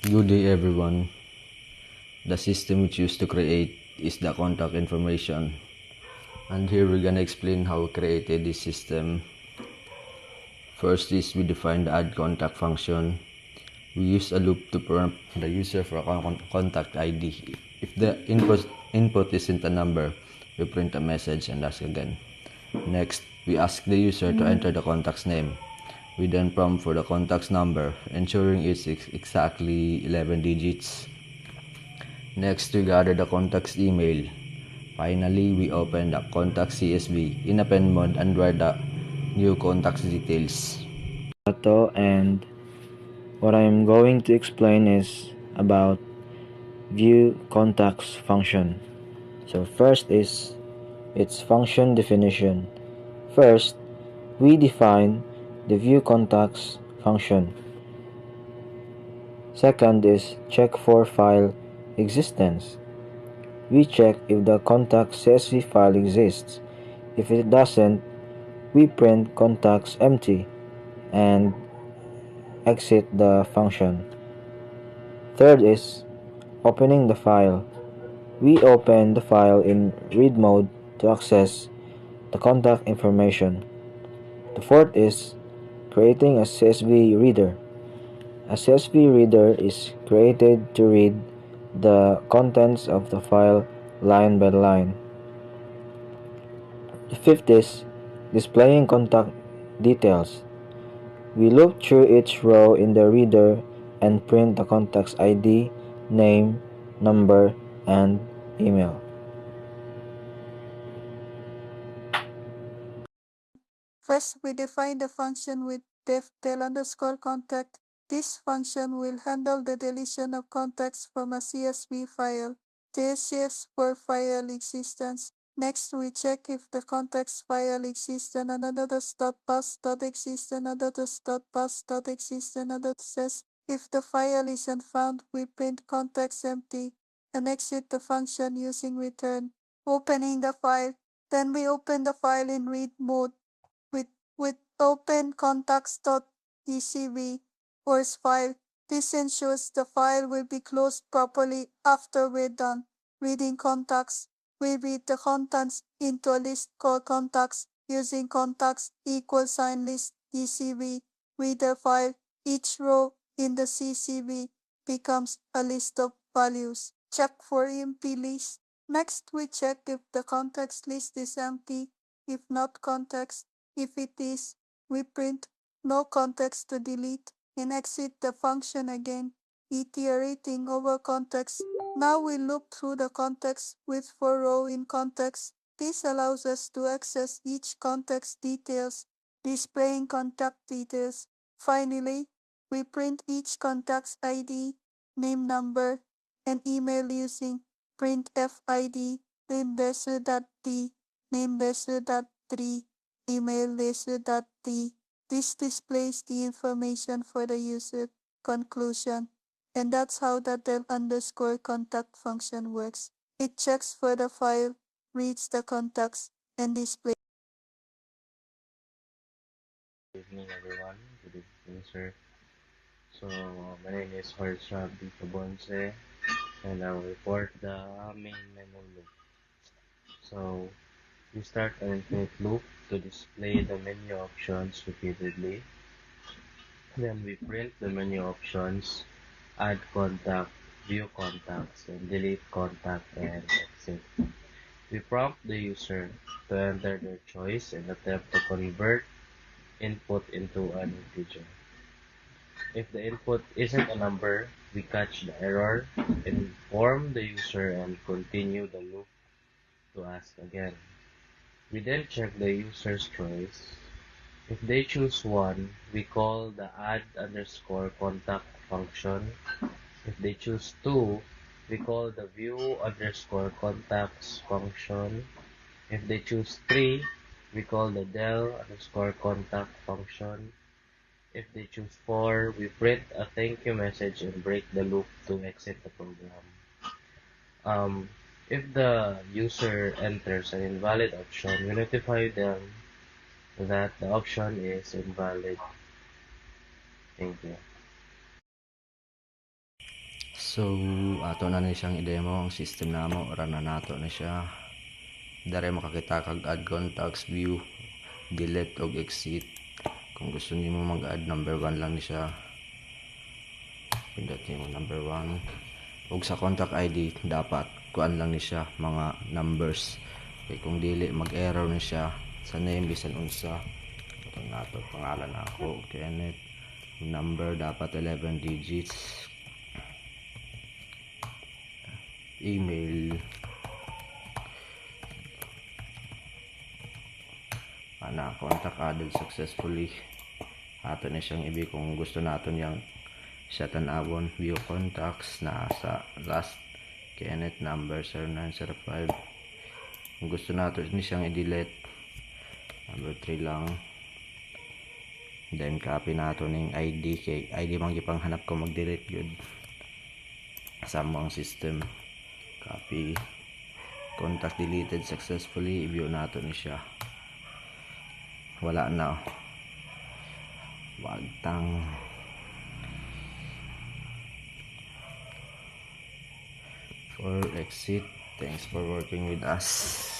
Good day everyone. The system we choose to create is the contact information. And here we're gonna explain how we created this system. First is we define the add contact function. We use a loop to prompt the user for a contact ID. If the input isn't a number, we print a message and ask again. Next, we ask the user to enter the contact's name. We then prompt for the contact's number, ensuring it's exactly 11 digits. Next, we gather the contact's email. Finally, we open the contact CSV in append mode and write the new contact's details. And what I'm going to explain is about view contacts function. So first is its function definition. First, we define the view contacts function. Second is check for file existence. We check if the contact CSV file exists. If it doesn't, we print contacts empty and exit the function. Third is opening the file. We open the file in read mode to access the contact information. The fourth is creating a CSV reader. A CSV reader is created to read the contents of the file line by line. The fifth is displaying contact details. We loop through each row in the reader and print the contact's ID, name, number, and email. First, we define the function with def_del_contact. This function will handle the deletion of contacts from a CSV file. This checks for file existence. Next, we check if the contacts file exists and another.pass.exist and another.pass.exist and another says if the file isn't found, we print contacts empty and exit the function using return. Opening the file. Then we open the file in read mode with open contacts.dcv words file. This ensures the file will be closed properly after we're done reading contacts. We read the contents into a list called contacts using contacts =list dcv reader file. Each row in the CCV becomes a list of values. Check for empty list. Next, we check if the contacts list is empty. If not contacts, if it is, we print no context to delete and exit the function again, iterating over context. Now we loop through the context with for row in context. This allows us to access each context details, displaying contact details. Finally, we print each contact's ID, name, number, and email using printf_id, nameless.d, nameless.3, email list.t. This displays the information for the user. Conclusion. And that's how the del_contact function works. It checks for the file, reads the contacts, and displays. Good evening, everyone. Good evening, sir. So, my name is Harsha B. Cabonce, and I'll report the main menu loop. So, we start an infinite loop to display the menu options repeatedly. Then we print the menu options, add contact, view contacts, and delete contact and exit. We prompt the user to enter their choice and attempt to convert input into an integer. If the input isn't a number, we catch the error, inform the user, and continue the loop to ask again. We then check the user's choice. If they choose 1, we call the add_contact function. If they choose 2, we call the view_contacts function. If they choose 3, we call the del_contact function. If they choose 4, we print a thank you message and break the loop to exit the program. If the user enters an invalid option, we notify them that the option is invalid. Thank you. So ato na ni siyang i-demo ang system namo. Run na nato na siya. Dari makakita kag add contacts, view, delete og exit. Kung gusto niyo mag-add, number 1 lang ni siya. Pindot niyo number 1. Ug sa contact ID dapat kuan lang ni siya mga numbers. Kay kung dili mag-error ni siya sa name bisan unsa. Ito nato pangalan ako, Kenneth. Number dapat 11 digits. Email ana contact added successfully. Ato na siyang ibi kung gusto nato niyang siya tanawon. View contacts na sa last Kenneth number 0905. Kung gusto nato ni siyang i-delete, number 3 lang. Then copy nato ning ID kay ID man gipang hanap ko mag-delete gyud sa among system. Copy. Contact deleted successfully. I-view nato ni siya. Wala na. Wagtang. For exit. Thanks for working with us.